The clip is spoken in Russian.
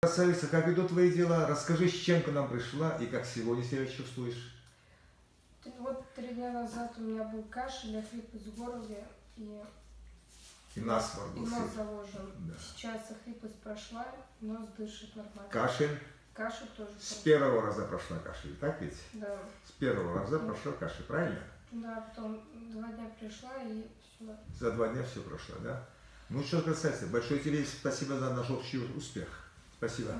Красавица, как идут твои дела? Расскажи, с чем ты нам пришла и как сегодня себя чувствуешь? Вот 3 дня назад у меня был кашель, охрип из горла и насморк был. И нос заложен. Да. Сейчас охрипость прошла, нос дышит нормально. Кашель? Кашель тоже. С первого раза прошла кашель, так ведь? Да. С первого раза прошла кашель, правильно? Да, потом 2 дня пришла и все. За 2 дня все прошло, да? Ну что, красавица, большое тебе спасибо за наш общий успех. Спасибо.